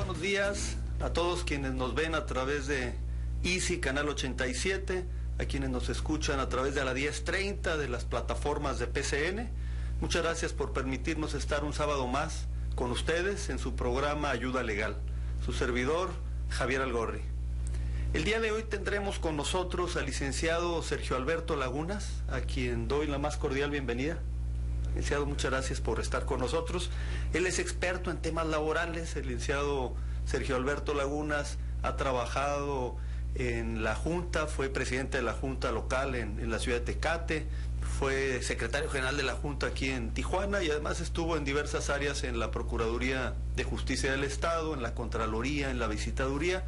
buenos días a todos quienes nos ven a través de Easy, Canal 87, a quienes nos escuchan a través de la 1030 de las plataformas de PCN. Muchas gracias por permitirnos estar un sábado más con ustedes en su programa Ayuda Legal. Su servidor, Javier Algorri. El día de hoy tendremos con nosotros al licenciado Sergio Alberto Lagunas, a quien doy la más cordial bienvenida. Licenciado, muchas gracias por estar con nosotros. Él es experto en temas laborales. El licenciado Sergio Alberto Lagunas ha trabajado en la Junta, fue presidente de la Junta local en la ciudad de Tecate, fue secretario general de la Junta aquí en Tijuana y además estuvo en diversas áreas en la Procuraduría de Justicia del Estado, en la Contraloría, en la Visitaduría.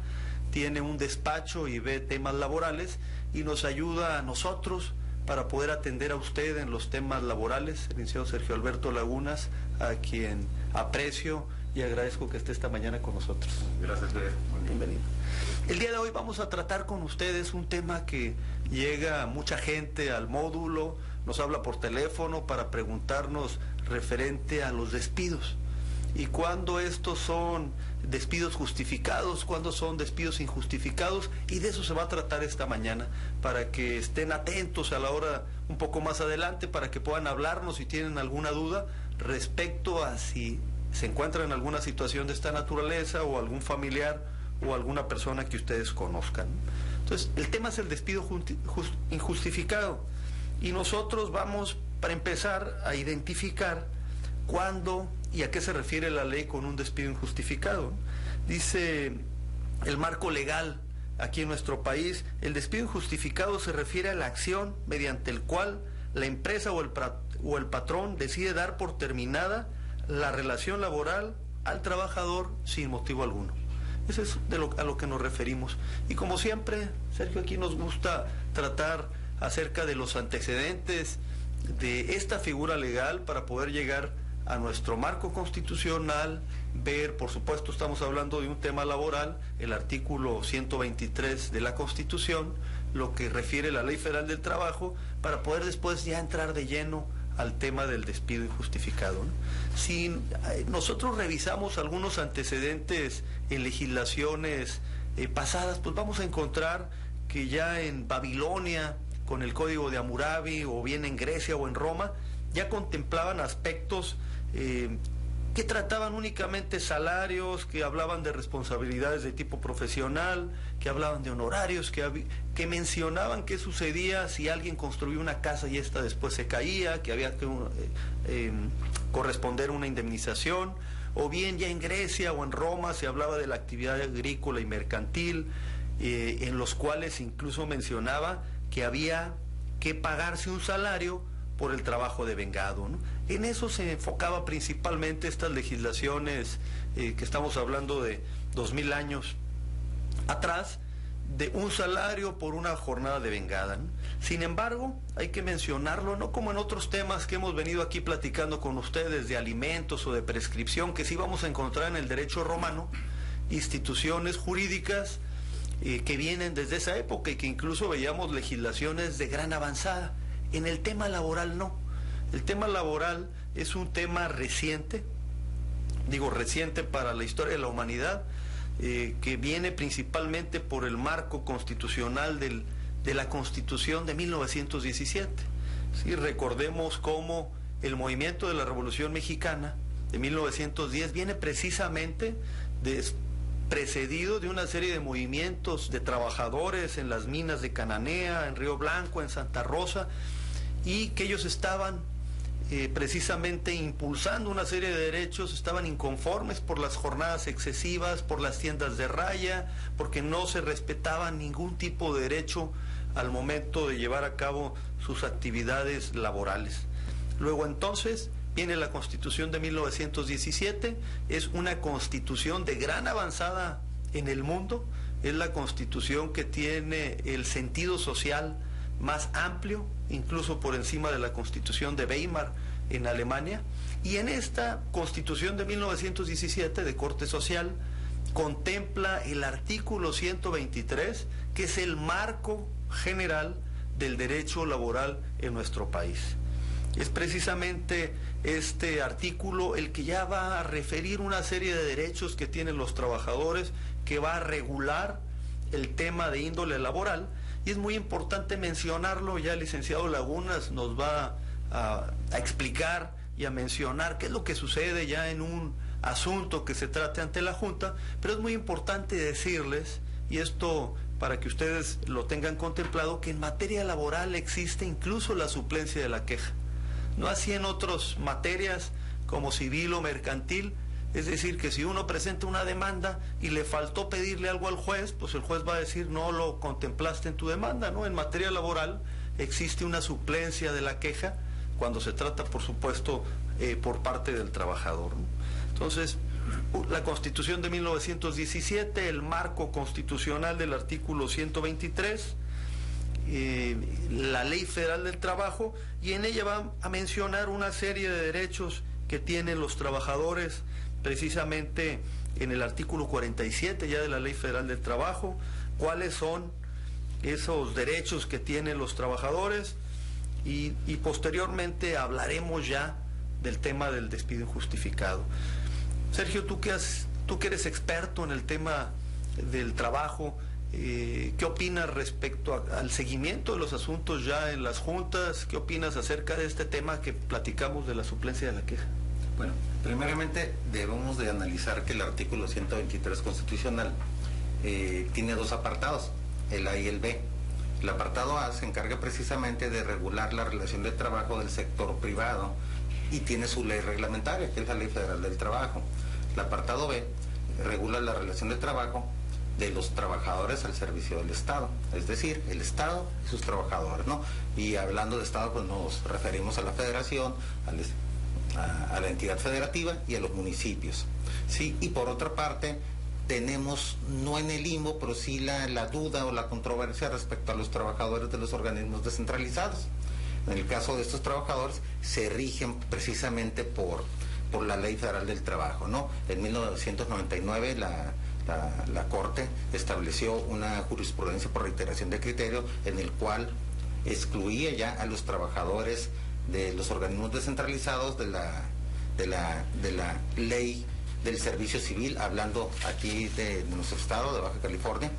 Tiene un despacho y ve temas laborales y nos ayuda a nosotros para poder atender a usted en los temas laborales. El licenciado Sergio Alberto Lagunas, a quien aprecio y agradezco que esté esta mañana con nosotros. Gracias, bienvenido. El día de hoy vamos a tratar con ustedes un tema que llega mucha gente al módulo, nos habla por teléfono para preguntarnos referente a los despidos. Y cuándo estos son despidos justificados, cuándo son despidos injustificados, y de eso se va a tratar esta mañana, para que estén atentos a la hora un poco más adelante, para que puedan hablarnos si tienen alguna duda respecto a si se encuentran en alguna situación de esta naturaleza o algún familiar o alguna persona que ustedes conozcan. Entonces, el tema es el despido injustificado, y nosotros vamos, para empezar, a identificar cuándo y a qué se refiere la ley con un despido injustificado. Dice el marco legal aquí en nuestro país: el despido injustificado se refiere a la acción mediante el cual la empresa o el patrón decide dar por terminada la relación laboral al trabajador sin motivo alguno. Eso es a lo que nos referimos. Y como siempre, Sergio, aquí nos gusta tratar acerca de los antecedentes de esta figura legal para poder llegar a nuestro marco constitucional, ver, por supuesto, estamos hablando de un tema laboral, el artículo 123 de la Constitución, lo que refiere a la Ley Federal del Trabajo, para poder después ya entrar de lleno al tema del despido injustificado, ¿no? Si nosotros revisamos algunos antecedentes en legislaciones pasadas, pues vamos a encontrar que ya en Babilonia, con el Código de Hammurabi, o bien en Grecia o en Roma, ya contemplaban aspectos que trataban únicamente salarios, que hablaban de responsabilidades de tipo profesional, que hablaban de honorarios, que mencionaban qué sucedía si alguien construía una casa y esta después se caía, que había que corresponder una indemnización. O bien ya en Grecia o en Roma se hablaba de la actividad agrícola y mercantil, en los cuales incluso mencionaba que había que pagarse un salario por el trabajo de vengado, ¿no? En eso se enfocaba principalmente estas legislaciones que estamos hablando de 2000 años atrás, de un salario por una jornada de vengada, ¿no? Sin embargo, hay que mencionarlo, no como en otros temas que hemos venido aquí platicando con ustedes de alimentos o de prescripción, que sí vamos a encontrar en el derecho romano instituciones jurídicas que vienen desde esa época y que incluso veíamos legislaciones de gran avanzada. En el tema laboral no. El tema laboral es un tema reciente, digo reciente para la historia de la humanidad, que viene principalmente por el marco constitucional de la Constitución de 1917. ¿Sí? Recordemos cómo el movimiento de la Revolución Mexicana de 1910 viene precisamente precedido de una serie de movimientos de trabajadores en las minas de Cananea, en Río Blanco, en Santa Rosa, y que ellos estaban precisamente impulsando una serie de derechos, estaban inconformes por las jornadas excesivas, por las tiendas de raya, porque no se respetaba ningún tipo de derecho al momento de llevar a cabo sus actividades laborales. Luego entonces viene la Constitución de 1917, es una constitución de gran avanzada en el mundo, es la constitución que tiene el sentido social más amplio, incluso por encima de la Constitución de Weimar en Alemania, y en esta Constitución de 1917 de corte social contempla el artículo 123, que es el marco general del derecho laboral en nuestro país. Es precisamente este artículo el que ya va a referir una serie de derechos que tienen los trabajadores, que va a regular el tema de índole laboral, y es muy importante mencionarlo. Ya el licenciado Lagunas nos va a explicar y a mencionar qué es lo que sucede ya en un asunto que se trate ante la Junta, pero es muy importante decirles, y esto para que ustedes lo tengan contemplado, que en materia laboral existe incluso la suplencia de la queja. No así en otras materias como civil o mercantil. Es decir, que si uno presenta una demanda y le faltó pedirle algo al juez, pues el juez va a decir no lo contemplaste en tu demanda, ¿no? En materia laboral existe una suplencia de la queja cuando se trata, por supuesto, por parte del trabajador, ¿no? Entonces, la Constitución de 1917, el marco constitucional del artículo 123, la Ley Federal del Trabajo, y en ella va a mencionar una serie de derechos que tienen los trabajadores, precisamente en el artículo 47 ya de la Ley Federal del Trabajo, cuáles son esos derechos que tienen los trabajadores, y posteriormente hablaremos ya del tema del despido injustificado. Sergio, tú que eres experto en el tema del trabajo, ¿qué opinas respecto al seguimiento de los asuntos ya en las juntas? ¿Qué opinas acerca de este tema que platicamos de la suplencia de la queja? Bueno, primeramente debemos de analizar que el artículo 123 constitucional tiene dos apartados, el A y el B. El apartado A se encarga precisamente de regular la relación de trabajo del sector privado y tiene su ley reglamentaria, que es la Ley Federal del Trabajo. El apartado B regula la relación de trabajo de los trabajadores al servicio del Estado, es decir, el Estado y sus trabajadores, ¿no? Y hablando de Estado, pues nos referimos a la Federación, a la entidad federativa y a los municipios, ¿sí? Y por otra parte, tenemos, no en el limbo, pero sí la duda o la controversia respecto a los trabajadores de los organismos descentralizados. En el caso de estos trabajadores, se rigen precisamente por la Ley Federal del Trabajo, ¿no? En 1999 la Corte estableció una jurisprudencia por reiteración de criterio en el cual excluía ya a los trabajadores de los organismos descentralizados de la ley del servicio civil, hablando aquí de nuestro estado, de Baja California,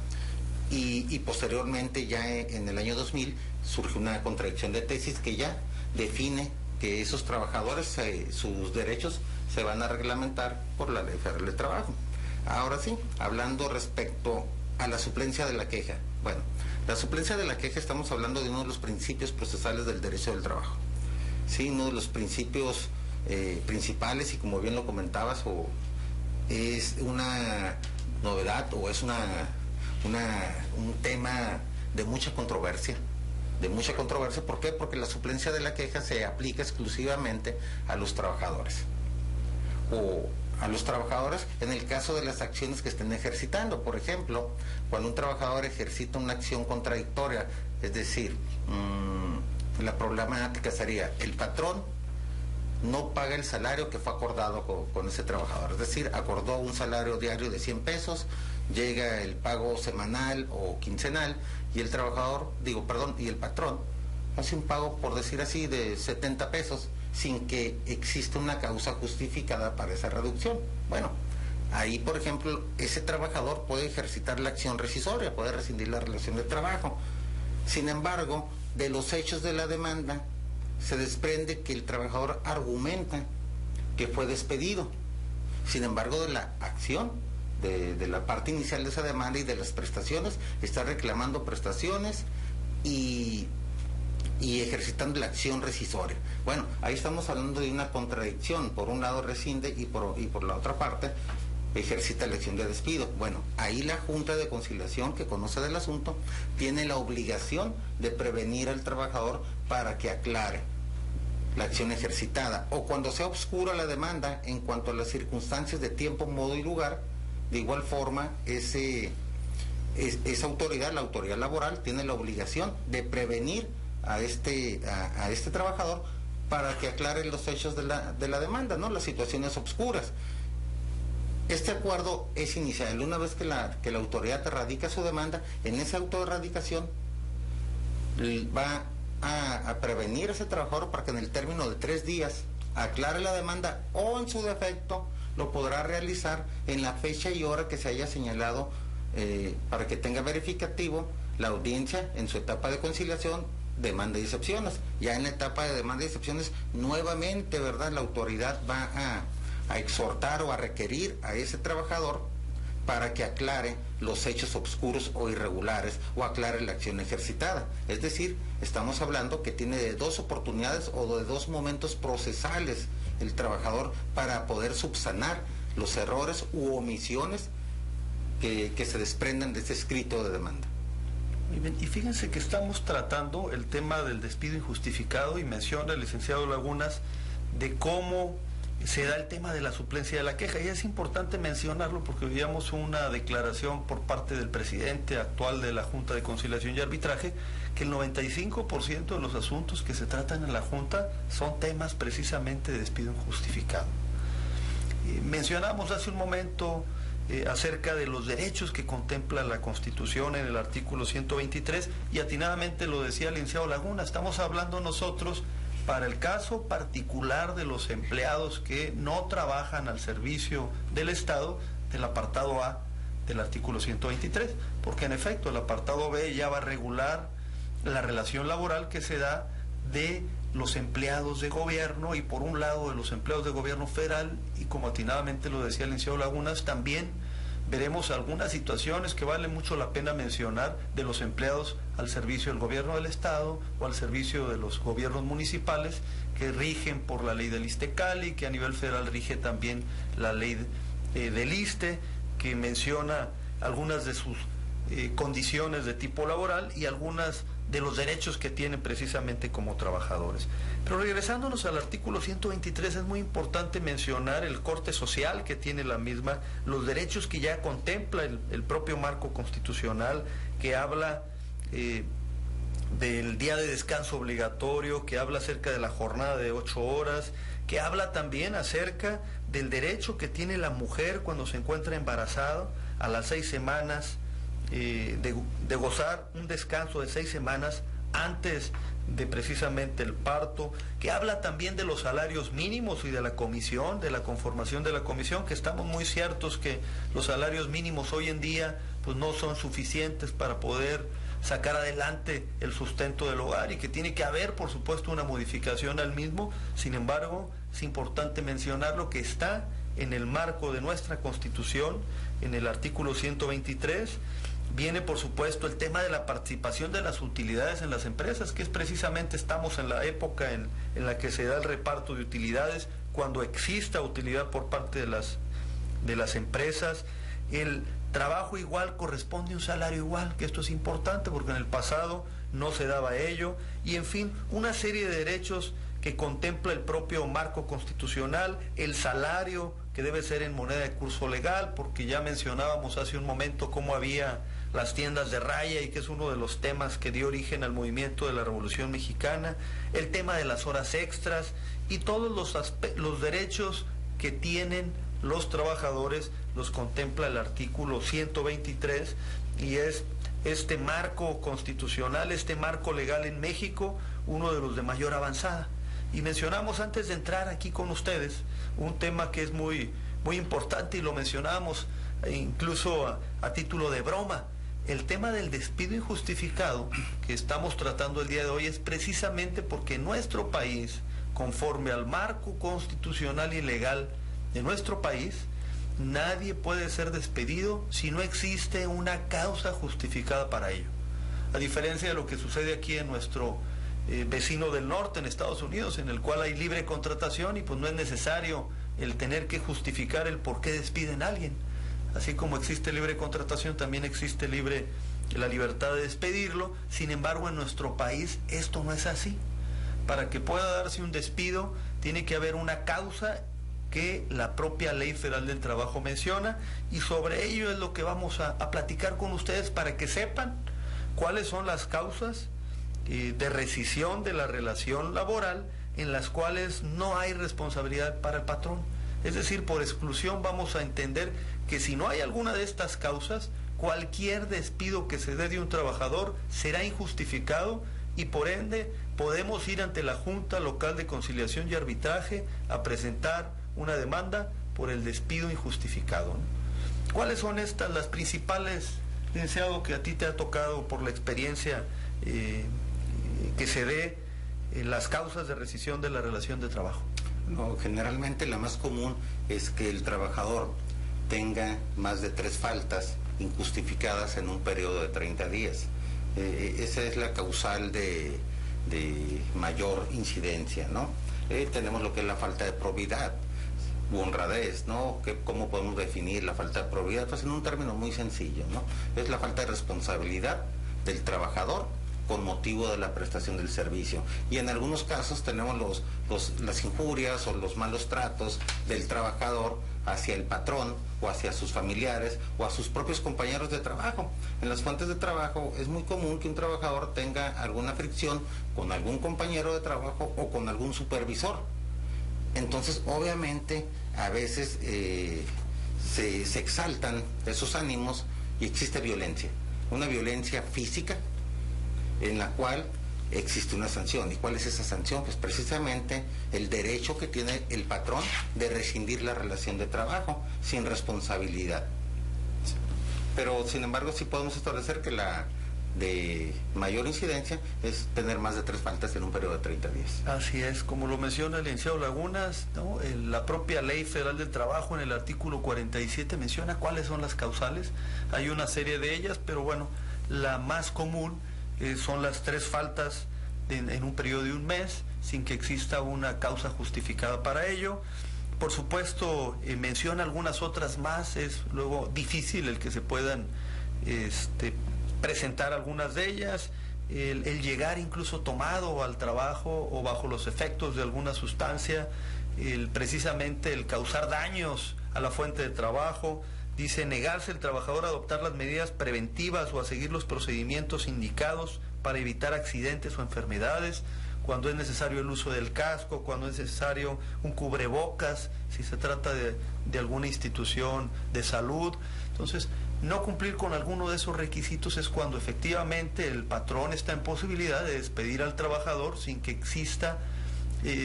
y posteriormente ya en el año 2000 surge una contradicción de tesis que ya define que esos trabajadores, sus derechos se van a reglamentar por la Ley Federal del Trabajo. Ahora sí, hablando respecto a la suplencia de la queja. Bueno, la suplencia de la queja, estamos hablando de uno de los principios procesales del derecho del trabajo. Sí, uno de los principios principales, y como bien lo comentabas, es una novedad o es un tema de mucha controversia. ¿Por qué? Porque la suplencia de la queja se aplica exclusivamente a los trabajadores, o a los trabajadores en el caso de las acciones que estén ejercitando. Por ejemplo, cuando un trabajador ejercita una acción contradictoria, es decir, la problemática sería, el patrón no paga el salario que fue acordado con ese trabajador, es decir, acordó un salario diario de 100 pesos, llega el pago semanal o quincenal, y el patrón hace un pago, por decir así, de 70 pesos, sin que exista una causa justificada para esa reducción. Bueno, ahí, por ejemplo, ese trabajador puede ejercitar la acción rescisoria, puede rescindir la relación de trabajo. Sin embargo, de los hechos de la demanda, se desprende que el trabajador argumenta que fue despedido. Sin embargo, de la acción, de la parte inicial de esa demanda y de las prestaciones, está reclamando prestaciones y ejercitando la acción rescisoria. Bueno, ahí estamos hablando de una contradicción. Por un lado rescinde y por la otra parte ejercita la acción de despido. Bueno, ahí la Junta de Conciliación, que conoce del asunto, tiene la obligación de prevenir al trabajador para que aclare la acción ejercitada, o cuando sea obscura la demanda en cuanto a las circunstancias de tiempo, modo y lugar. De igual forma, esa autoridad, la autoridad laboral, tiene la obligación de prevenir a este trabajador para que aclare los hechos de la demanda, ¿no? Las situaciones obscuras. Este acuerdo es inicial. Una vez que la autoridad radica su demanda, en esa autorradicación va a prevenir a ese trabajador para que en el término de 3 días aclare la demanda o en su defecto lo podrá realizar en la fecha y hora que se haya señalado para que tenga verificativo la audiencia en su etapa de conciliación, demanda y excepciones. Ya en la etapa de demanda y excepciones, nuevamente, ¿verdad?, la autoridad va a exhortar o a requerir a ese trabajador para que aclare los hechos obscuros o irregulares o aclare la acción ejercitada. Es decir, estamos hablando que tiene de 2 oportunidades o de 2 momentos procesales el trabajador para poder subsanar los errores u omisiones que se desprendan de este escrito de demanda. Muy bien, y fíjense que estamos tratando el tema del despido injustificado y menciona el licenciado Lagunas de cómo se da el tema de la suplencia de la queja, y es importante mencionarlo porque veíamos una declaración por parte del presidente actual de la Junta de Conciliación y Arbitraje que el 95% de los asuntos que se tratan en la Junta son temas precisamente de despido injustificado. Mencionamos hace un momento acerca de los derechos que contempla la Constitución en el artículo 123 y atinadamente lo decía el licenciado Laguna, estamos hablando nosotros para el caso particular de los empleados que no trabajan al servicio del Estado del apartado A del artículo 123, porque en efecto el apartado B ya va a regular la relación laboral que se da de los empleados de gobierno y por un lado de los empleados de gobierno federal y como atinadamente lo decía el licenciado Lagunas, también veremos algunas situaciones que vale mucho la pena mencionar de los empleados al servicio del gobierno del Estado o al servicio de los gobiernos municipales que rigen por la ley del ISSSTE-CALI, que a nivel federal rige también la ley del ISSSTE, que menciona algunas de sus condiciones de tipo laboral y algunas de los derechos que tienen precisamente como trabajadores. Pero regresándonos al artículo 123 es muy importante mencionar el corte social que tiene la misma, los derechos que ya contempla el propio marco constitucional, que habla del día de descanso obligatorio, que habla acerca de la jornada de 8 horas, que habla también acerca del derecho que tiene la mujer cuando se encuentra embarazada a las 6 semanas, de gozar un descanso de 6 semanas antes de precisamente el parto, que habla también de los salarios mínimos y de la comisión, de la conformación de la comisión, que estamos muy ciertos que los salarios mínimos hoy en día pues no son suficientes para poder sacar adelante el sustento del hogar y que tiene que haber por supuesto una modificación al mismo. Sin embargo, es importante mencionar lo que está en el marco de nuestra Constitución, en el artículo 123, viene por supuesto el tema de la participación de las utilidades en las empresas, que es precisamente estamos en la época en la que se da el reparto de utilidades, cuando exista utilidad por parte de las empresas. El trabajo igual corresponde a un salario igual, que esto es importante porque en el pasado no se daba ello, y en fin, una serie de derechos que contempla el propio marco constitucional, el salario que debe ser en moneda de curso legal, porque ya mencionábamos hace un momento cómo había las tiendas de raya y que es uno de los temas que dio origen al movimiento de la Revolución Mexicana, el tema de las horas extras y todos los derechos que tienen los trabajadores los contempla el artículo 123 y es este marco constitucional, este marco legal en México, uno de los de mayor avanzada. Y mencionamos antes de entrar aquí con ustedes un tema que es muy importante y lo mencionamos incluso a título de broma. El tema del despido injustificado que estamos tratando el día de hoy es precisamente porque en nuestro país, conforme al marco constitucional y legal de nuestro país, nadie puede ser despedido si no existe una causa justificada para ello. A diferencia de lo que sucede aquí en nuestro vecino del norte, en Estados Unidos, en el cual hay libre contratación y pues no es necesario el tener que justificar el por qué despiden a alguien. Así como existe libre contratación, también existe la libertad de despedirlo. Sin embargo, en nuestro país esto no es así. Para que pueda darse un despido, tiene que haber una causa que la propia Ley Federal del Trabajo menciona, y sobre ello es lo que vamos a platicar con ustedes para que sepan cuáles son las causas de rescisión de la relación laboral en las cuales no hay responsabilidad para el patrón. Es decir, por exclusión vamos a entender que si no hay alguna de estas causas, cualquier despido que se dé de un trabajador será injustificado y por ende podemos ir ante la Junta Local de Conciliación y Arbitraje a presentar una demanda por el despido injustificado, ¿no? ¿Cuáles son las principales, licenciado, que a ti te ha tocado por la experiencia que se dé en las causas de rescisión de la relación de trabajo? No, generalmente la más común es que el trabajador tenga más de 3 faltas injustificadas en un periodo de 30 días. Esa es la causal de mayor incidencia, ¿no? Tenemos lo que es la falta de probidad u honradez, ¿no? ¿Cómo podemos definir la falta de probidad? Pues en un término muy sencillo, ¿no? Es la falta de responsabilidad del trabajador con motivo de la prestación del servicio. Y en algunos casos tenemos las injurias o los malos tratos del trabajador hacia el patrón o hacia sus familiares o a sus propios compañeros de trabajo. En las fuentes de trabajo es muy común que un trabajador tenga alguna fricción con algún compañero de trabajo o con algún supervisor. Entonces, obviamente, a veces se exaltan esos ánimos y existe violencia. Una violencia física en la cual existe una sanción. ¿Y cuál es esa sanción? Pues precisamente el derecho que tiene el patrón de rescindir la relación de trabajo sin responsabilidad. Pero, sin embargo, sí podemos establecer que la de mayor incidencia es tener más de 3 faltas en un periodo de 30 días. Así es, como lo menciona el licenciado Lagunas, ¿no? La propia Ley Federal del Trabajo en el artículo 47 menciona cuáles son las causales. Hay una serie de ellas, pero bueno, la más común son las 3 faltas en un periodo de un mes, sin que exista una causa justificada para ello. Por supuesto, menciona algunas otras más, es luego difícil el que se puedan presentar algunas de ellas, el llegar incluso tomado al trabajo o bajo los efectos de alguna sustancia, precisamente el causar daños a la fuente de trabajo. Dice, negarse el trabajador a adoptar las medidas preventivas o a seguir los procedimientos indicados para evitar accidentes o enfermedades, cuando es necesario el uso del casco, cuando es necesario un cubrebocas, si se trata de alguna institución de salud. Entonces, no cumplir con alguno de esos requisitos es cuando efectivamente el patrón está en posibilidad de despedir al trabajador sin que exista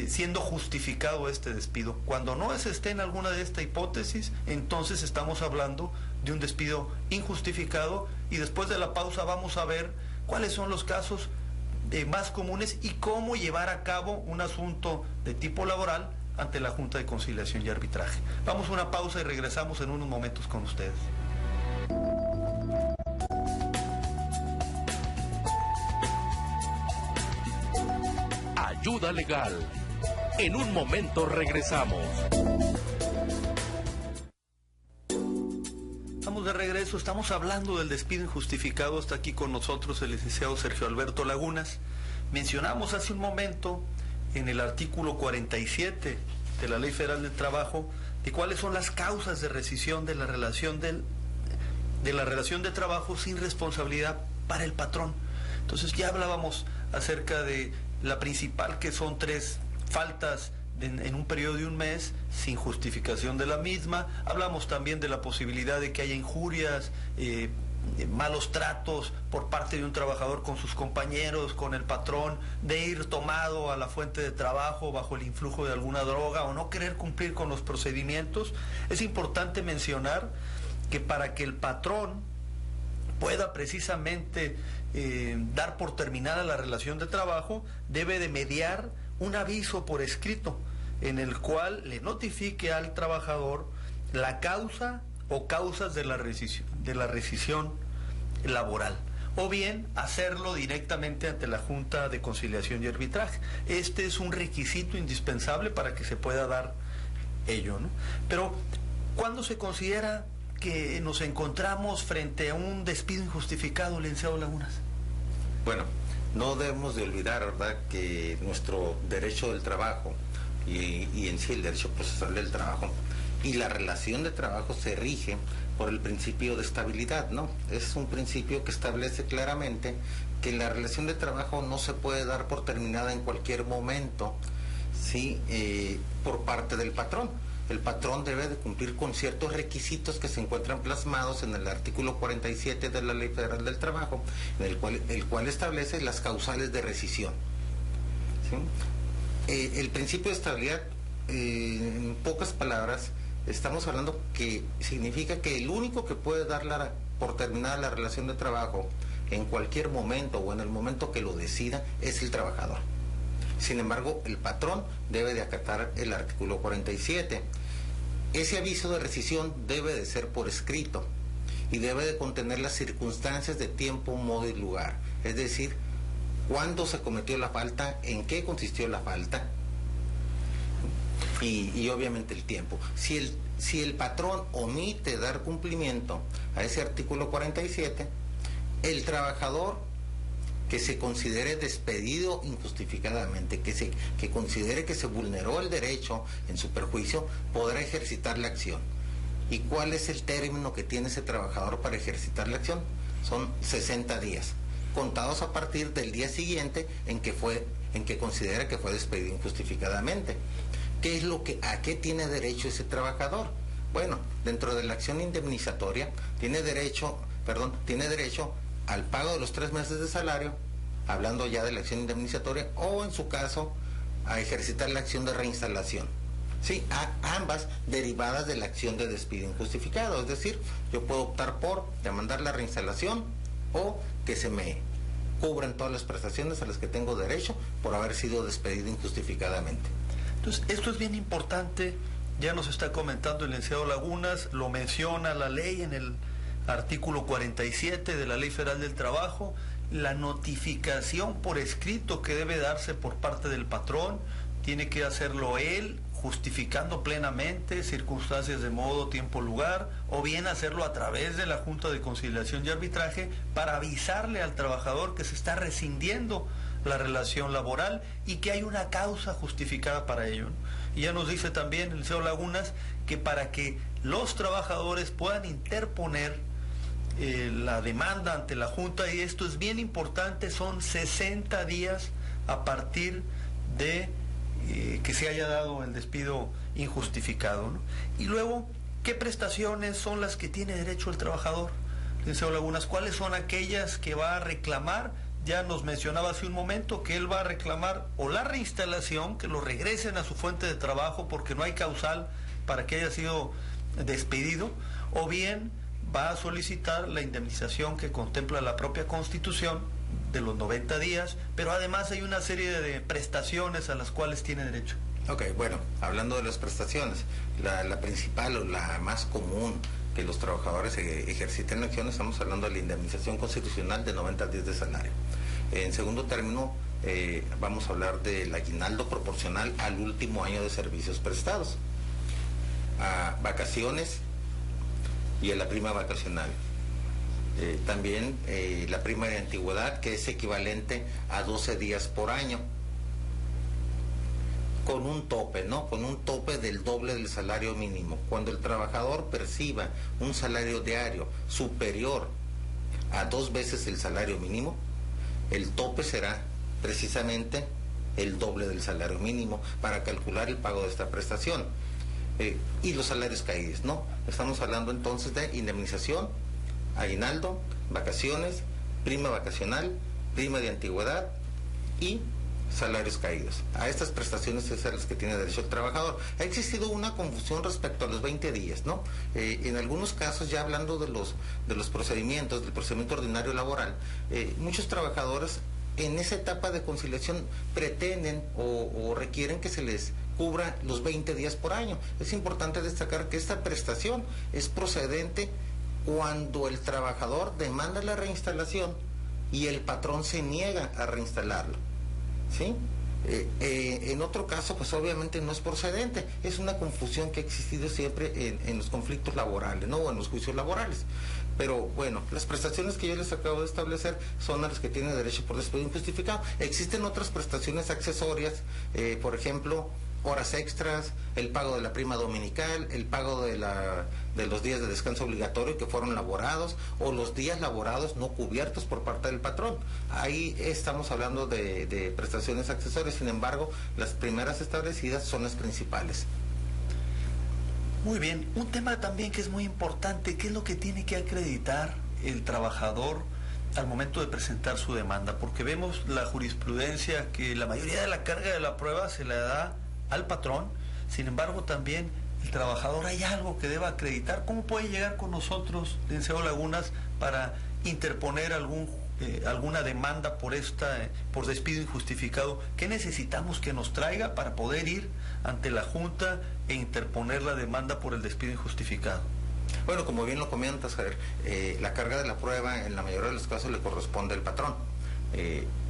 siendo justificado este despido. Cuando no esté en alguna de estas hipótesis, entonces estamos hablando de un despido injustificado, y después de la pausa vamos a ver cuáles son los casos más comunes y cómo llevar a cabo un asunto de tipo laboral ante la Junta de Conciliación y Arbitraje. Vamos a una pausa y regresamos en unos momentos con ustedes. Ayuda legal. En un momento regresamos. Estamos de regreso, estamos hablando del despido injustificado. Está aquí con nosotros el licenciado Sergio Alberto Lagunas. Mencionamos hace un momento en el artículo 47 de la Ley Federal del Trabajo de cuáles son las causas de rescisión de la relación de trabajo sin responsabilidad para el patrón. Entonces ya hablábamos acerca de la principal, que son 3 faltas en un periodo de un mes sin justificación de la misma. Hablamos también de la posibilidad de que haya injurias, malos tratos por parte de un trabajador con sus compañeros, con el patrón, de ir tomado a la fuente de trabajo bajo el influjo de alguna droga o no querer cumplir con los procedimientos. Es importante mencionar que para que el patrón pueda precisamente dar por terminada la relación de trabajo, debe de mediar un aviso por escrito en el cual le notifique al trabajador la causa o causas de la rescisión laboral, o bien hacerlo directamente ante la Junta de Conciliación y Arbitraje. Este es un requisito indispensable para que se pueda dar ello, ¿no? Pero, ¿cuándo se considera que nos encontramos frente a un despido injustificado, licenciado Lagunas? Bueno, no debemos de olvidar, ¿verdad?, que nuestro derecho del trabajo y en sí el derecho procesal del trabajo y la relación de trabajo se rige por el principio de estabilidad, ¿no? Es un principio que establece claramente que la relación de trabajo no se puede dar por terminada en cualquier momento, ¿sí?, por parte del patrón. El patrón debe de cumplir con ciertos requisitos que se encuentran plasmados en el artículo 47 de la Ley Federal del Trabajo, el cual establece las causales de rescisión. ¿sí? El principio de estabilidad, en pocas palabras, estamos hablando que significa que el único que puede dar por terminada la relación de trabajo en cualquier momento o en el momento que lo decida es el trabajador. Sin embargo, el patrón debe de acatar el artículo 47. Ese aviso de rescisión debe de ser por escrito y debe de contener las circunstancias de tiempo, modo y lugar. Es decir, cuándo se cometió la falta, en qué consistió la falta y obviamente el tiempo. Si el patrón omite dar cumplimiento a ese artículo 47, el trabajador que se considere despedido injustificadamente, que considere que se vulneró el derecho en su perjuicio, podrá ejercitar la acción. ¿Y cuál es el término que tiene ese trabajador para ejercitar la acción? Son 60 días, contados a partir del día siguiente en que considera que fue despedido injustificadamente. ¿A qué tiene derecho ese trabajador? Bueno, dentro de la acción indemnizatoria tiene derecho al pago de los 3 meses de salario, hablando ya de la acción indemnizatoria, o en su caso, a ejercitar la acción de reinstalación. Sí, ambas derivadas de la acción de despido injustificado. Es decir, yo puedo optar por demandar la reinstalación o que se me cubran todas las prestaciones a las que tengo derecho por haber sido despedido injustificadamente. Entonces, esto es bien importante, ya nos está comentando el licenciado Lagunas, lo menciona la ley en el artículo 47 de la Ley Federal del Trabajo, la notificación por escrito que debe darse por parte del patrón, tiene que hacerlo él, justificando plenamente circunstancias de modo, tiempo, lugar, o bien hacerlo a través de la Junta de Conciliación y Arbitraje para avisarle al trabajador que se está rescindiendo la relación laboral y que hay una causa justificada para ello, ¿no? Y ya nos dice también el señor Lagunas que para que los trabajadores puedan interponer la demanda ante la Junta, y esto es bien importante, son 60 días a partir de que se haya dado el despido injustificado, ¿no? Y luego, ¿qué prestaciones son las que tiene derecho el trabajador? Licenciado Lagunas, ¿cuáles son aquellas que va a reclamar? Ya nos mencionaba hace un momento que él va a reclamar o la reinstalación, que lo regresen a su fuente de trabajo porque no hay causal para que haya sido despedido, o bien va a solicitar la indemnización que contempla la propia Constitución de los 90 días, pero además hay una serie de prestaciones a las cuales tiene derecho. Ok, bueno, hablando de las prestaciones, la principal o la más común que los trabajadores ejerciten acción, estamos hablando de la indemnización constitucional de 90 días de salario. En segundo término, vamos a hablar del aguinaldo proporcional al último año de servicios prestados, a vacaciones y a la prima vacacional. También la prima de antigüedad, que es equivalente a 12 días por año, con un tope, ¿no? Con un tope del doble del salario mínimo. Cuando el trabajador perciba un salario diario superior a 2 veces el salario mínimo, el tope será precisamente el doble del salario mínimo para calcular el pago de esta prestación. Y los salarios caídos, ¿no? Estamos hablando entonces de indemnización, aguinaldo, vacaciones, prima vacacional, prima de antigüedad y salarios caídos. A estas prestaciones es a las que tiene derecho el trabajador. Ha existido una confusión respecto a los 20 días, ¿no? En algunos casos, ya hablando de los procedimientos, del procedimiento ordinario laboral, muchos trabajadores en esa etapa de conciliación pretenden o requieren que se les cubra los 20 días por año. Es importante destacar que esta prestación es procedente cuando el trabajador demanda la reinstalación y el patrón se niega a reinstalarlo, ¿sí? En otro caso, pues obviamente no es procedente. Es una confusión que ha existido siempre en los conflictos laborales, ¿no? O en los juicios laborales. Pero bueno, las prestaciones que yo les acabo de establecer son a las que tiene derecho por despido injustificado. Existen otras prestaciones accesorias, por ejemplo, horas extras, el pago de la prima dominical, el pago de los días de descanso obligatorio que fueron laborados, o los días laborados no cubiertos por parte del patrón. Ahí estamos hablando de prestaciones accesorias. Sin embargo, las primeras establecidas son las principales. Muy bien, un tema también que es muy importante, ¿qué es lo que tiene que acreditar el trabajador al momento de presentar su demanda? Porque vemos la jurisprudencia que la mayoría de la carga de la prueba se la da al patrón, sin embargo también el trabajador hay algo que deba acreditar. ¿Cómo puede llegar con nosotros, licenciado Lagunas, para interponer alguna demanda por despido injustificado? ¿Qué necesitamos que nos traiga para poder ir ante la Junta e interponer la demanda por el despido injustificado? Bueno, como bien lo comentas, Javier, la carga de la prueba en la mayoría de los casos le corresponde al patrón.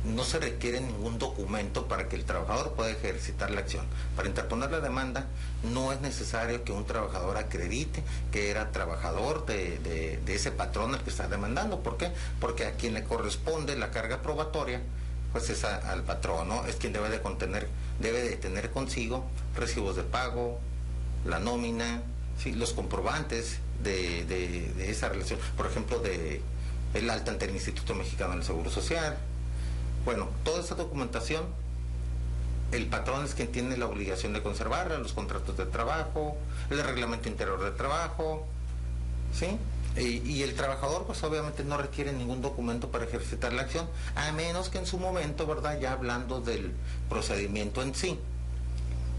No se requiere ningún documento para que el trabajador pueda ejercitar la acción. Para interponer la demanda no es necesario que un trabajador acredite que era trabajador de ese patrón al que está demandando. ¿Por qué? Porque a quien le corresponde la carga probatoria pues es al patrón, ¿no? Es quien debe de tener consigo recibos de pago, la nómina, ¿sí?, los comprobantes de esa relación, por ejemplo, de el alta ante el Instituto Mexicano del Seguro Social. Bueno, toda esa documentación, el patrón es quien tiene la obligación de conservarla, los contratos de trabajo, el reglamento interior de trabajo, ¿sí? Y el trabajador, pues obviamente no requiere ningún documento para ejercitar la acción, a menos que en su momento, ¿verdad?, ya hablando del procedimiento en sí,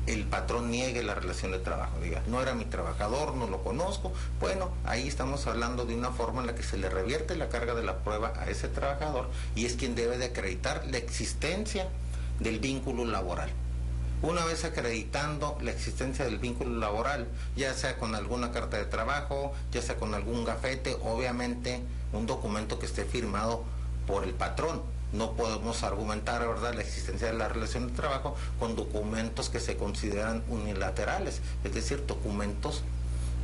el patrón niegue la relación de trabajo, diga, no era mi trabajador, no lo conozco. Bueno, ahí estamos hablando de una forma en la que se le revierte la carga de la prueba a ese trabajador y es quien debe de acreditar la existencia del vínculo laboral. Una vez acreditando la existencia del vínculo laboral, ya sea con alguna carta de trabajo, ya sea con algún gafete, obviamente un documento que esté firmado por el patrón. No podemos argumentar, ¿verdad?, la existencia de la relación de trabajo con documentos que se consideran unilaterales, es decir, documentos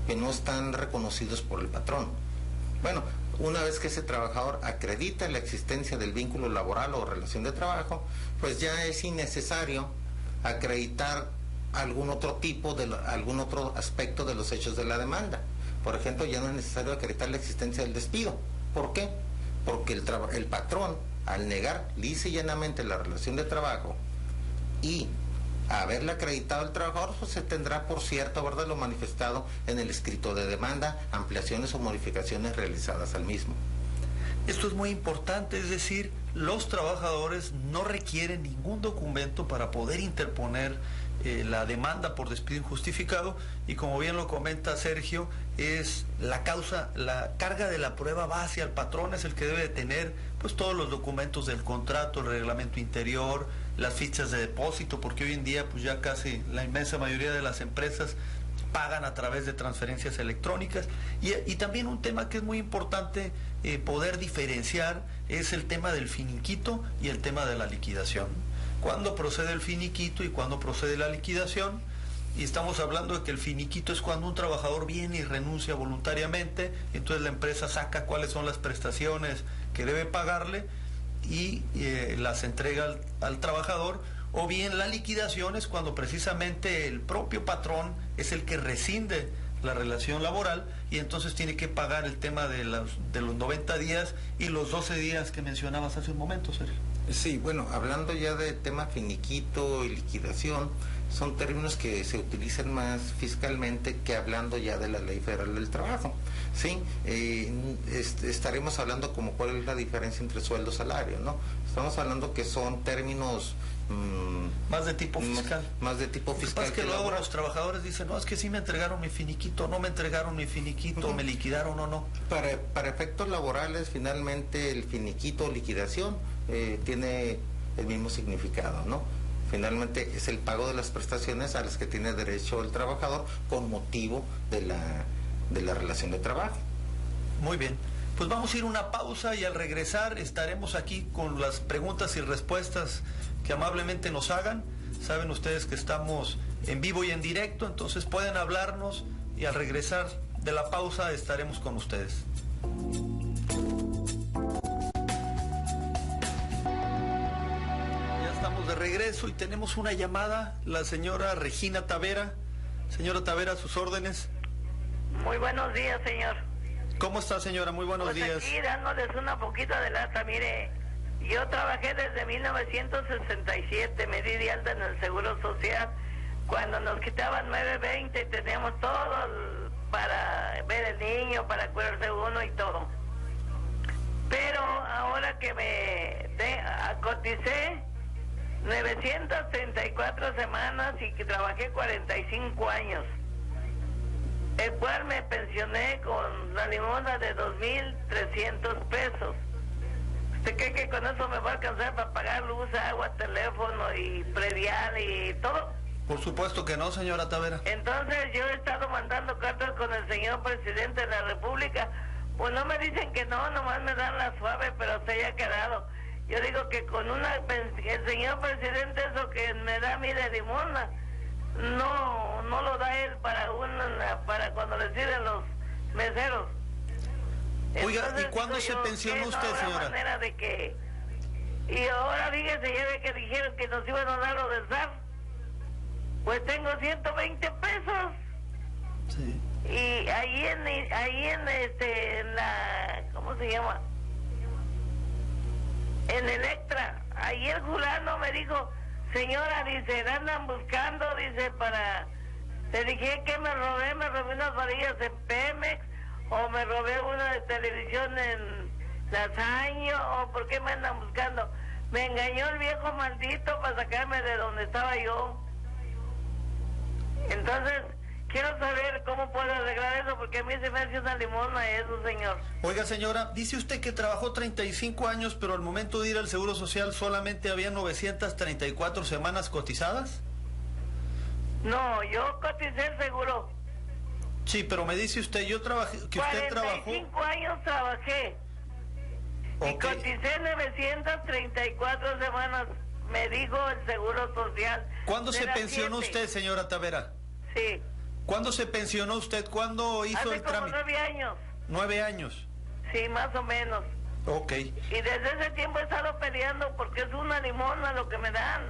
que no están reconocidos por el patrón. Bueno, una vez que ese trabajador acredita la existencia del vínculo laboral o relación de trabajo, pues ya es innecesario acreditar algún otro aspecto de los hechos de la demanda. Por ejemplo, ya no es necesario acreditar la existencia del despido. ¿Por qué? Porque el patrón, al negar lisa y llanamente la relación de trabajo y haberle acreditado al trabajador, pues se tendrá por cierto, ¿verdad?, lo manifestado en el escrito de demanda, ampliaciones o modificaciones realizadas al mismo. Esto es muy importante, es decir, los trabajadores no requieren ningún documento para poder interponer la demanda por despido injustificado, y como bien lo comenta Sergio, es la carga de la prueba va hacia el patrón, es el que debe de tener pues todos los documentos del contrato, el reglamento interior, las fichas de depósito, porque hoy en día pues ya casi la inmensa mayoría de las empresas pagan a través de transferencias electrónicas, y también un tema que es muy importante poder diferenciar es el tema del finiquito y el tema de la liquidación. ¿Cuándo procede el finiquito y cuándo procede la liquidación? Y estamos hablando de que el finiquito es cuando un trabajador viene y renuncia voluntariamente, entonces la empresa saca cuáles son las prestaciones que debe pagarle y las entrega al trabajador. O bien la liquidación es cuando precisamente el propio patrón es el que rescinde la relación laboral y entonces tiene que pagar el tema de los 90 días y los 12 días que mencionabas hace un momento, Sergio. Sí, bueno, hablando ya de tema finiquito y liquidación, son términos que se utilizan más fiscalmente que hablando ya de la Ley Federal del Trabajo. Sí, estaremos hablando como cuál es la diferencia entre sueldo y salario, ¿no? Estamos hablando que son términos más de tipo fiscal. Más de tipo fiscal. Es que luego los trabajadores dicen, no, es que sí me entregaron mi finiquito, no me entregaron mi finiquito, me liquidaron o no. Para efectos laborales, finalmente el finiquito o liquidación tiene el mismo significado, ¿no? Finalmente es el pago de las prestaciones a las que tiene derecho el trabajador con motivo de la relación de trabajo. Muy bien. Pues vamos a ir a una pausa y al regresar estaremos aquí con las preguntas y respuestas que amablemente nos hagan. Saben ustedes que estamos en vivo y en directo, entonces pueden hablarnos y al regresar de la pausa estaremos con ustedes. Ya estamos de regreso y tenemos una llamada, la señora Regina Tavera. Señora Tavera, a sus órdenes. Muy buenos días, señor. ¿Cómo está, señora? Muy buenos días. Aquí dándoles una poquita de lata, mire, yo trabajé desde 1967, me di de alta en el Seguro Social, cuando nos quitaban 9.20 y teníamos todo para ver el niño, para cuidarse uno y todo. Pero ahora ahora que coticé 934 semanas y que trabajé 45 años, el cual me pensioné con la limosna de 2,300 pesos. ¿Usted cree que con eso me va a alcanzar para pagar luz, agua, teléfono y predial y todo? Por supuesto que no, señora Tavera. Entonces yo he estado mandando cartas con el señor presidente de la República. Pues no me dicen que no, nomás me dan la suave, pero se haya quedado. Yo digo que con el señor presidente eso que me da a mí de limosna, no lo da él para cuando le sirven los meseros. Oiga, Entonces, ¿y cuándo se pensionó usted, no señora? Manera de que... Y ahora fíjese, ya ve que dijeron que nos iban a dar lo del SAR. Pues tengo 120 pesos. Sí. Y ahí en la, ¿cómo se llama? En Electra, ahí el fulano me dijo, señora, dice, andan buscando, dice, te dije que me robé unas varillas en Pemex, o me robé una de televisión en Lasaño, o ¿por qué me andan buscando? Me engañó el viejo maldito para sacarme de donde estaba yo. Entonces, quiero saber cómo puedo arreglar eso, porque a mí se me hace una limosna eso, señor. Oiga, señora, dice usted que trabajó 35 años, pero al momento de ir al Seguro Social solamente había 934 semanas cotizadas. No, yo coticé el seguro. Sí, pero me dice usted, yo trabajé, que usted trabajó... 45 años trabajé. Y Ok. coticé 934 semanas, me dijo el Seguro Social. ¿Cuándo de se las pensionó 7. usted, señora Tavera? Sí. ¿Cuándo se pensionó usted? ¿Cuándo hizo Hace el como trámite? 9 años. 9 años. Sí, más o menos. Ok. Y desde ese tiempo he estado peleando porque es una limosna lo que me dan.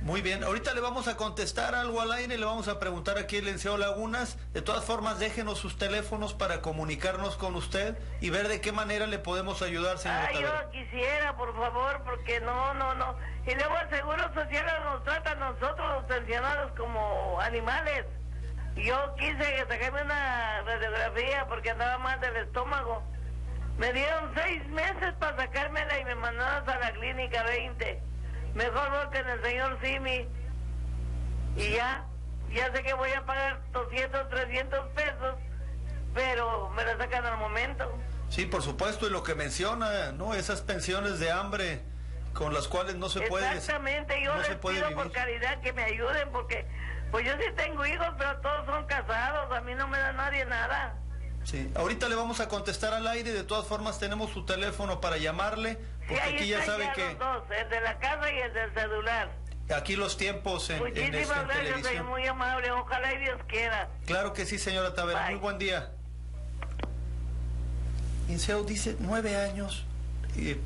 Muy bien, ahorita le vamos a contestar algo al aire, le vamos a preguntar aquí el Liceo Lagunas. De todas formas, déjenos sus teléfonos para comunicarnos con usted y ver de qué manera le podemos ayudar, señora Ay, Tavera. yo quisiera, por favor, porque no. Y luego el Seguro Social nos trata a nosotros los pensionados como animales. Yo quise sacarme una radiografía porque andaba mal del estómago. Me dieron 6 meses para sacármela y me mandaron a la clínica 20. Mejor voy con el señor Simi. Y ya sé que voy a pagar 200, 300 pesos, pero me la sacan al momento. Sí, por supuesto, y lo que menciona, ¿no? Esas pensiones de hambre con las cuales no se puede... Exactamente, yo no les se puede pido vivir. por caridad que me ayuden, porque pues yo sí tengo hijos, pero todos son casados, a mí no me da nadie nada. Sí, ahorita le vamos a contestar al aire, de todas formas tenemos su teléfono para llamarle, Sí, porque ahí aquí ya están sabe ya que los dos, el de la casa y el del celular. aquí los tiempos en Muchísimas gracias, soy televisión. muy amable, ojalá y Dios quiera. Claro que sí, señora Tavera, Bye. muy buen día. Inseo dice 9 años.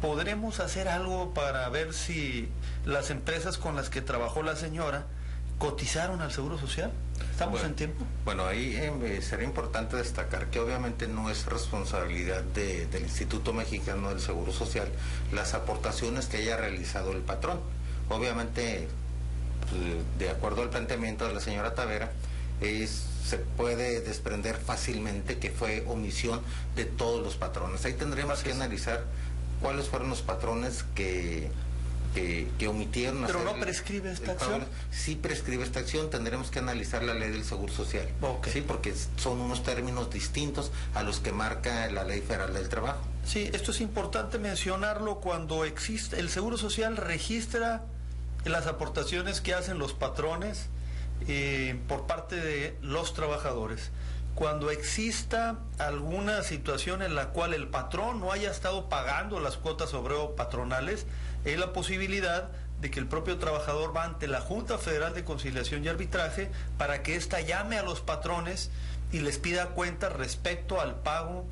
¿Podremos hacer algo para ver si las empresas con las que trabajó la señora cotizaron al Seguro Social? ¿Estamos en tiempo? Bueno, ahí sería importante destacar que obviamente no es responsabilidad del Instituto Mexicano del Seguro Social las aportaciones que haya realizado el patrón. Obviamente, de acuerdo al planteamiento de la señora Tavera, se puede desprender fácilmente que fue omisión de todos los patrones. Ahí tendremos que analizar cuáles fueron los patrones que omitieron. Pero hacer no prescribe esta el pago. acción. Sí prescribe esta acción, tendremos que analizar la ley del Seguro Social. Ok. Sí, porque son unos términos distintos a los que marca la Ley Federal del Trabajo. Sí, esto es importante mencionarlo cuando existe. El Seguro Social registra las aportaciones que hacen los patrones por parte de los trabajadores. Cuando exista alguna situación en la cual el patrón no haya estado pagando las cuotas obrero patronales, hay la posibilidad de que el propio trabajador va ante la Junta Federal de Conciliación y Arbitraje para que ésta llame a los patrones y les pida cuentas respecto al pago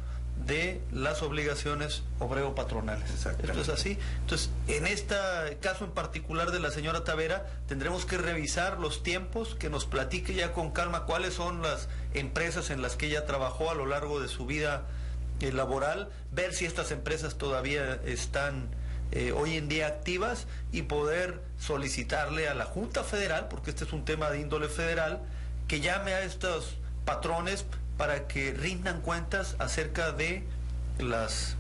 de las obligaciones obrero patronales. Esto es así. Entonces, en este caso en particular de la señora Tavera, tendremos que revisar los tiempos, que nos platique ya con calma cuáles son las empresas en las que ella trabajó a lo largo de su vida laboral, ver si estas empresas todavía están hoy en día activas y poder solicitarle a la Junta Federal, porque este es un tema de índole federal, que llame a estos patrones para que rindan cuentas acerca de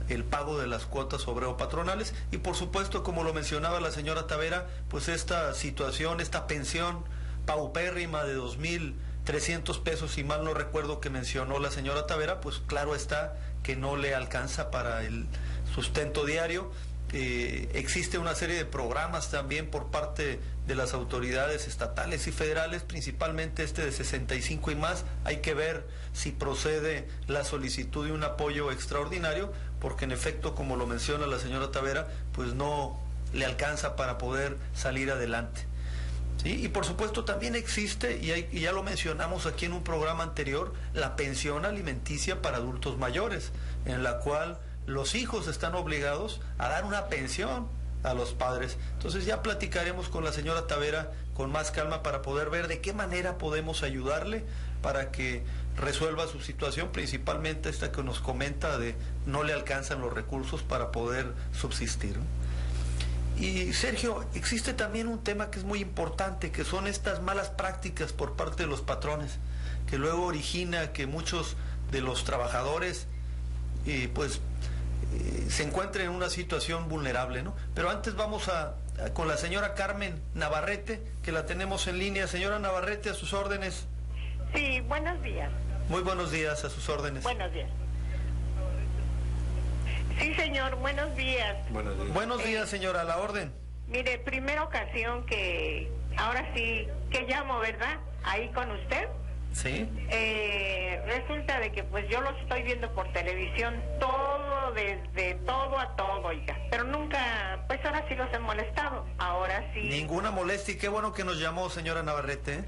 el pago de las cuotas obrero-patronales y por supuesto, como lo mencionaba la señora Tavera, pues esta situación, esta pensión paupérrima de 2,300 pesos, si mal no recuerdo que mencionó la señora Tavera, pues claro está que no le alcanza para el sustento diario. Existe una serie de programas también por parte de las autoridades estatales y federales, principalmente este de 65 y más. Hay que ver si procede la solicitud de un apoyo extraordinario, porque en efecto, como lo menciona la señora Tavera, pues no le alcanza para poder salir adelante. ¿Sí? Y por supuesto también existe, y ya lo mencionamos aquí en un programa anterior, la pensión alimenticia para adultos mayores, en la cual los hijos están obligados a dar una pensión a los padres. Entonces ya platicaremos con la señora Tavera con más calma para poder ver de qué manera podemos ayudarle para que resuelva su situación, principalmente esta que nos comenta de no le alcanzan los recursos para poder subsistir. Y Sergio, existe también un tema que es muy importante, que son estas malas prácticas por parte de los patrones, que luego origina que muchos de los trabajadores se encuentren en una situación vulnerable, ¿no? Pero antes vamos con la señora Carmen Navarrete, que la tenemos en línea. Señora Navarrete, a sus órdenes. Sí, buenos días. Muy buenos días, a sus órdenes. Buenos días. Sí, señor, buenos días. Buenos días, señora, a la orden. Mire, primera ocasión que, ahora sí, que llamo, ¿verdad? Ahí con usted. Sí. Resulta de que pues yo los estoy viendo por televisión, todo, desde todo a todo, oiga. Pero nunca, pues ahora sí los he molestado, ahora sí. Ninguna molestia, y qué bueno que nos llamó, señora Navarrete.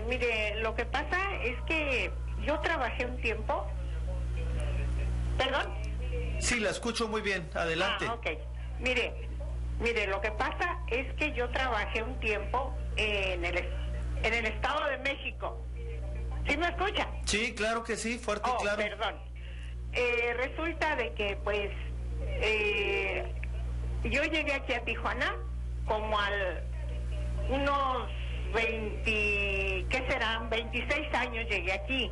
Mire, lo que pasa es que yo trabajé un tiempo. ¿Perdón? Sí, la escucho muy bien, adelante. Ok. Mire, lo que pasa es que yo trabajé un tiempo en el Estado de México. ¿Sí me escucha? Sí, claro que sí, fuerte y claro. Perdón. Resulta de que, pues, yo llegué aquí a Tijuana como unos 20, ¿qué serán? 26 años llegué aquí.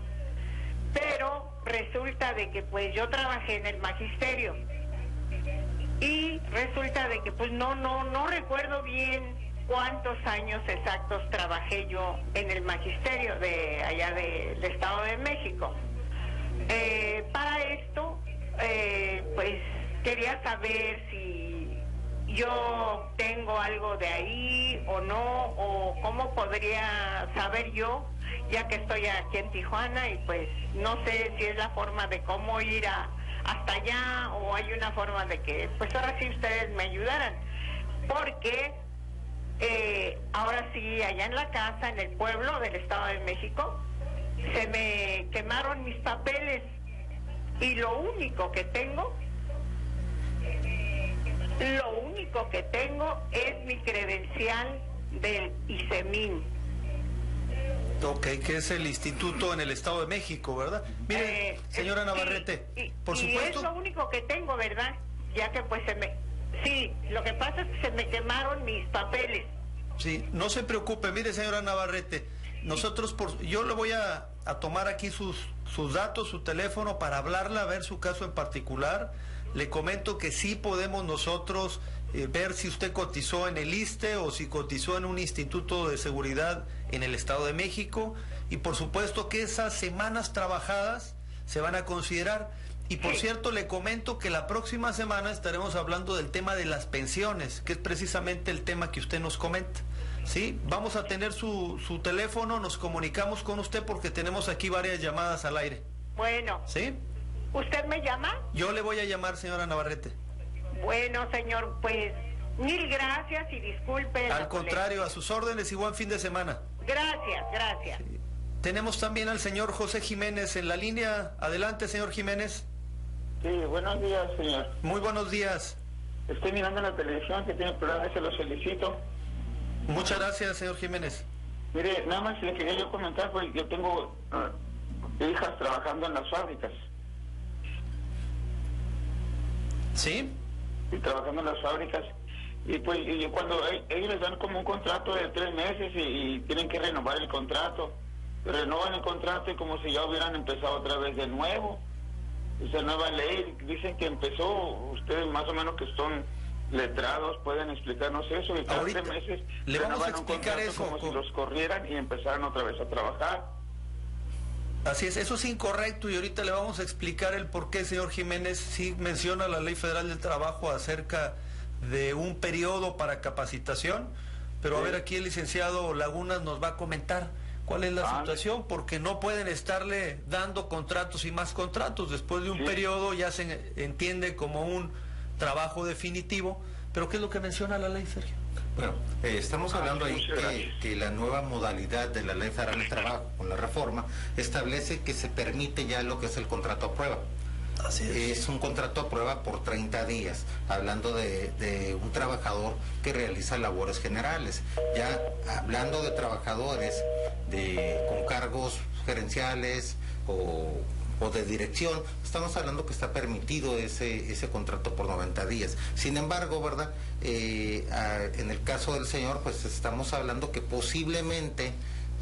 Pero resulta de que, pues, yo trabajé en el magisterio. Y resulta de que, pues, no recuerdo bien cuántos años exactos trabajé yo en el magisterio de allá del Estado de México. Para esto, pues quería saber si yo tengo algo de ahí o no, o cómo podría saber yo, ya que estoy aquí en Tijuana, y pues no sé si es la forma de cómo ir hasta allá, o hay una forma de que, pues ahora sí ustedes me ayudaran, porque ahora sí, allá en la casa, en el pueblo del Estado de México, se me quemaron mis papeles, y lo único que tengo es mi credencial del ISEMIN. Ok, que es el instituto en el Estado de México, ¿verdad? Mire, señora Navarrete, por supuesto. Y es lo único que tengo, ¿verdad? Ya que pues sí, lo que pasa es que se me quemaron mis papeles. Sí, no se preocupe, mire, señora Navarrete, nosotros, yo le voy a tomar aquí sus datos, su teléfono, para hablarle, a ver su caso en particular. Le comento que sí podemos nosotros ver si usted cotizó en el ISSSTE o si cotizó en un instituto de seguridad en el Estado de México, y por supuesto que esas semanas trabajadas se van a considerar. Y por cierto, le comento que la próxima semana estaremos hablando del tema de las pensiones, que es precisamente el tema que usted nos comenta. ¿Sí? Vamos a tener su teléfono, nos comunicamos con usted porque tenemos aquí varias llamadas al aire. Bueno. ¿Sí? ¿Usted me llama? Yo le voy a llamar, señora Navarrete. Bueno, señor, pues mil gracias y disculpe. Al contrario, a sus órdenes y buen fin de semana. Gracias. Sí. Tenemos también al señor José Jiménez en la línea. Adelante, señor Jiménez. Sí, buenos días, señor. Muy buenos días. Estoy mirando la televisión que tiene el programa, se lo solicito. Muchas gracias, señor Jiménez. Mire, nada más le quería yo comentar, pues yo tengo hijas trabajando en las fábricas. ¿Sí? Y trabajando en las fábricas. Y pues cuando ellos les dan como un contrato de 3 meses y tienen que renovar el contrato, renovan el contrato y como si ya hubieran empezado otra vez de nuevo. esa nueva ley. Dicen que empezó, ustedes más o menos que son letrados, pueden explicarnos eso, y cada Ahorita 3 meses le vamos a renovan un explicar contrato eso, como si los corrieran y empezaran otra vez a trabajar. Así es, eso es incorrecto y ahorita le vamos a explicar el por qué, señor Jiménez. Sí menciona la Ley Federal del Trabajo acerca de un periodo para capacitación, pero a ver, aquí el licenciado Lagunas nos va a comentar cuál es la situación, porque no pueden estarle dando contratos y más contratos. Después de un periodo ya se entiende como un trabajo definitivo, pero ¿qué es lo que menciona la ley, Sergio? Bueno, estamos hablando ahí que la nueva modalidad de la Ley Federal del Trabajo, con la reforma, establece que se permite ya lo que es el contrato a prueba. Así es. Es un contrato a prueba por 30 días, hablando de un trabajador que realiza labores generales. Ya hablando de trabajadores con cargos gerenciales o de dirección, estamos hablando que está permitido ese contrato por 90 días. Sin embargo, ¿verdad? En el caso del señor, pues estamos hablando que posiblemente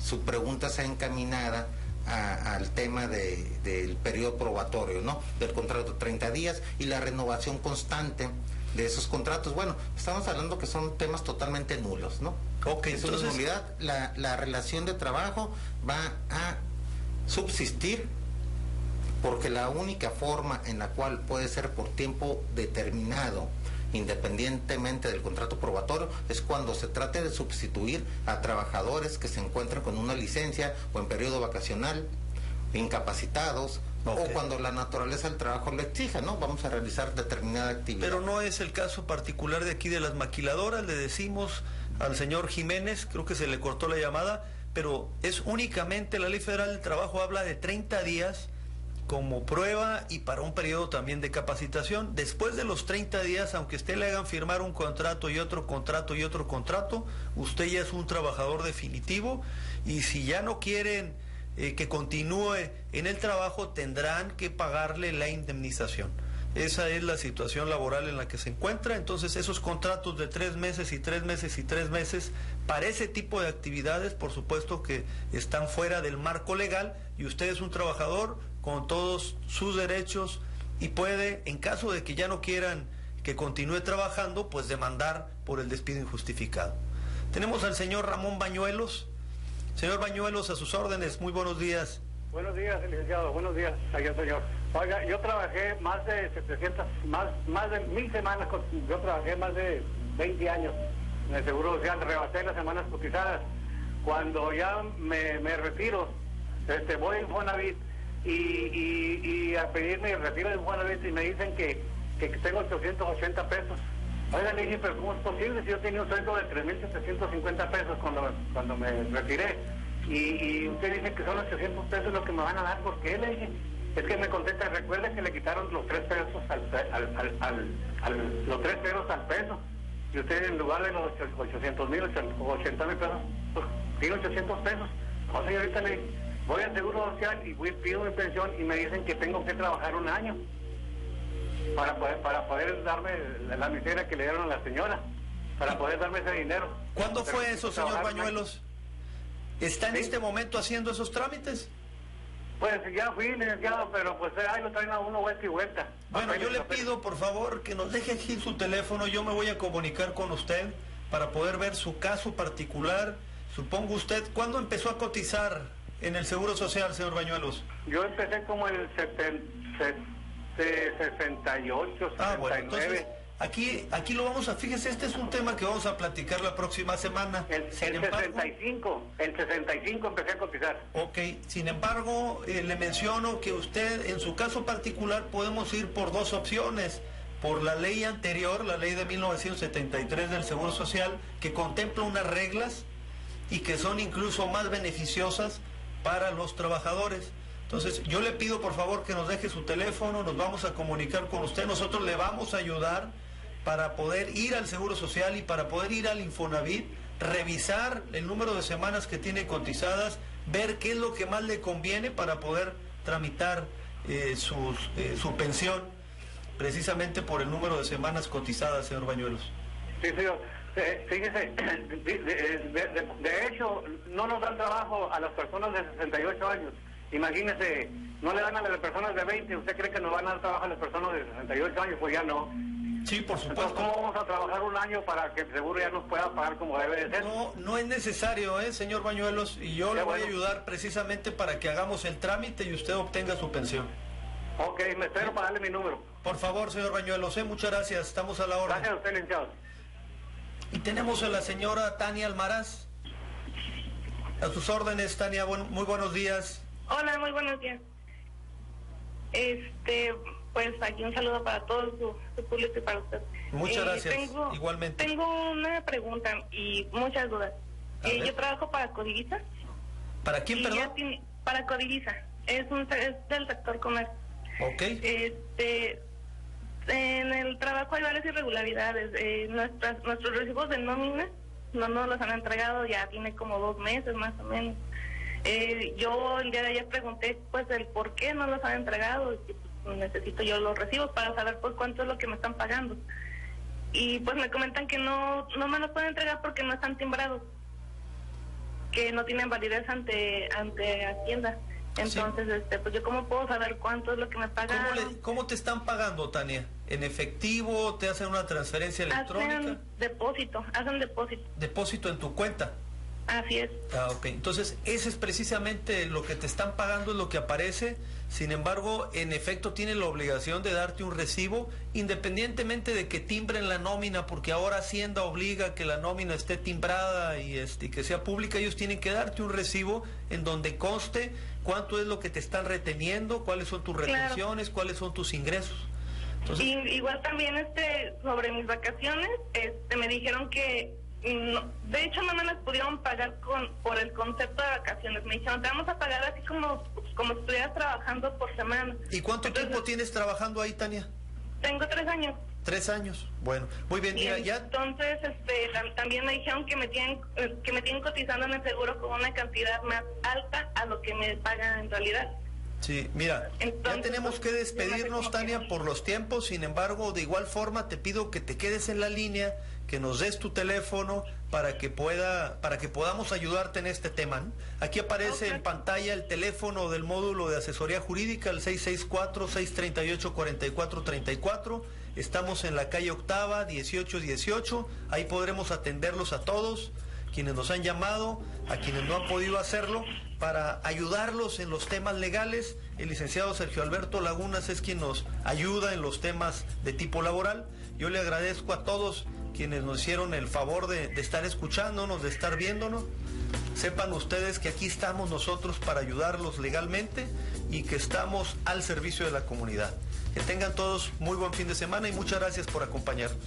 su pregunta sea encaminada al tema del periodo probatorio, ¿no? Del contrato de 30 días y la renovación constante de esos contratos. Bueno, estamos hablando que son temas totalmente nulos, ¿no? Ok, es entonces, una nulidad. La relación de trabajo va a subsistir porque la única forma en la cual puede ser por tiempo determinado, independientemente del contrato probatorio, es cuando se trate de sustituir a trabajadores que se encuentran con una licencia o en periodo vacacional, incapacitados, o cuando la naturaleza del trabajo lo exija, ¿no? Vamos a realizar determinada actividad. Pero no es el caso particular de aquí de las maquiladoras. Le decimos al señor Jiménez, creo que se le cortó la llamada, pero es únicamente la Ley Federal del Trabajo habla de 30 días como prueba y para un periodo también de capacitación. Después de los 30 días, aunque usted le hagan firmar un contrato y otro contrato y otro contrato, usted ya es un trabajador definitivo, y si ya no quieren que continúe en el trabajo, tendrán que pagarle la indemnización. Esa es la situación laboral en la que se encuentra. Entonces, esos contratos de 3 meses y 3 meses y 3 meses para ese tipo de actividades, por supuesto que están fuera del marco legal, y usted es un trabajador con todos sus derechos y puede, en caso de que ya no quieran que continúe trabajando, pues demandar por el despido injustificado. Tenemos al señor Ramón Bañuelos. Señor Bañuelos, a sus órdenes. Muy buenos días. Buenos días, licenciado. Buenos días, señor. Oiga, yo trabajé más de 700, más de 1000 semanas, yo trabajé más de 20 años en el Seguro Social, rebasé las semanas cotizadas. Cuando ya me retiro, voy a Infonavit y a pedirme el retiro de Infonavit, y me dicen que tengo 880 pesos. Oiga, le dije, pero ¿cómo es posible si yo tenía un sueldo de 3.750 pesos cuando me retiré? Y usted dice que son 800 pesos lo que me van a dar. ¿Por qué? Le dije, es que me contesta, recuerda que le quitaron los 3 pesos los 3 ceros al peso, y usted en lugar de los 800,000 o 80,000 pesos, pues tiene 800 pesos. O sea, ahorita le voy al Seguro Social y pido mi pensión, y me dicen que tengo que trabajar un año para poder darme la miseria que le dieron a la señora, para poder darme ese dinero. ¿Cuándo fue eso, señor Bañuelos? ¿Está en este momento haciendo esos trámites? Pues ya fui, licenciado, pero pues ahí lo traen a uno vuelta y vuelta. Bueno, yo le pido, por favor, que nos deje aquí su teléfono. Yo me voy a comunicar con usted para poder ver su caso particular. Supongo usted, ¿cuándo empezó a cotizar en el Seguro Social, señor Bañuelos? Yo empecé como el 68, 69. Bueno, entonces aquí lo vamos a, fíjese, este es un tema que vamos a platicar la próxima semana. El 65 empecé a cotizar. Ok, sin embargo, le menciono que usted, en su caso particular, podemos ir por 2 opciones. Por la ley anterior, la ley de 1973 del Seguro Social, que contempla unas reglas y que son incluso más beneficiosas para los trabajadores. Entonces, yo le pido por favor que nos deje su teléfono, nos vamos a comunicar con usted, nosotros le vamos a ayudar para poder ir al Seguro Social y para poder ir al Infonavit, revisar el número de semanas que tiene cotizadas, ver qué es lo que más le conviene para poder tramitar su pensión, precisamente por el número de semanas cotizadas, señor Bañuelos. Sí, señor. Fíjese, de hecho, no nos dan trabajo a las personas de 68 años. Imagínese, no le dan a las personas de 20, ¿usted cree que nos van a dar trabajo a las personas de 68 años? Pues ya no. Sí, por Entonces, supuesto. ¿cómo vamos a trabajar un año para que el seguro ya nos pueda pagar como debe de ser? No, no es necesario, señor Bañuelos, y yo Qué le voy a bueno. ayudar precisamente para que hagamos el trámite y usted obtenga su pensión. Ok, me espero para darle mi número. Por favor, señor Bañuelos, muchas gracias, estamos a la orden. Gracias a usted, licenciado. Y tenemos a la señora Tania Almaraz. A sus órdenes, Tania, muy buenos días. Hola, muy buenos días. Pues aquí un saludo para todo su público y para usted. Muchas gracias, igualmente. Tengo una pregunta y muchas dudas. Yo trabajo para Codivisa. ¿Para quién, perdón? Para Codivisa. Es del sector comercio. Ok. En el trabajo hay varias irregularidades. Nuestros recibos de nómina no nos los han entregado, ya tiene como 2 meses más o menos. Yo el día de ayer pregunté pues el por qué no los han entregado, y, pues, necesito yo los recibos para saber pues cuánto es lo que me están pagando. Y pues me comentan que no me los pueden entregar porque no están timbrados, que no tienen validez ante Hacienda. Entonces, sí. Pues yo cómo puedo saber cuánto es lo que me pagan. ¿Cómo te están pagando, Tania? ¿En efectivo? ¿Te hacen una transferencia electrónica? Hacen depósito. ¿Depósito en tu cuenta? Así es. Ah, ok. Entonces, ese es precisamente lo que te están pagando, es lo que aparece. Sin embargo, en efecto, tienen la obligación de darte un recibo, independientemente de que timbren la nómina, porque ahora Hacienda obliga que la nómina esté timbrada y que sea pública. Ellos tienen que darte un recibo en donde conste cuánto es lo que te están reteniendo, cuáles son tus retenciones, cuáles son tus ingresos. Entonces, y igual también sobre mis vacaciones, me dijeron que de hecho no me las pudieron pagar por el concepto de vacaciones. Me dijeron, te vamos a pagar así como si estuvieras trabajando por semana. ¿Y cuánto tiempo tienes trabajando ahí, Tania? Tengo 3 años. 3 años, bueno, muy bien. Mira, ya. Entonces, también me dijeron que me tienen cotizando en el seguro con una cantidad más alta a lo que me pagan en realidad. Sí, mira, ya tenemos que despedirnos, Tania, por los tiempos. Sin embargo, de igual forma te pido que te quedes en la línea, que nos des tu teléfono para que podamos ayudarte en este tema, ¿no? Aquí aparece en pantalla el teléfono del módulo de asesoría jurídica, el 664-638-4434. Estamos en la calle Octava, 1818. Ahí podremos atenderlos a todos, quienes nos han llamado, a quienes no han podido hacerlo, para ayudarlos en los temas legales. El licenciado Sergio Alberto Lagunas es quien nos ayuda en los temas de tipo laboral. Yo le agradezco a todos quienes nos hicieron el favor de estar escuchándonos, de estar viéndonos. Sepan ustedes que aquí estamos nosotros para ayudarlos legalmente y que estamos al servicio de la comunidad. Que tengan todos muy buen fin de semana y muchas gracias por acompañarnos.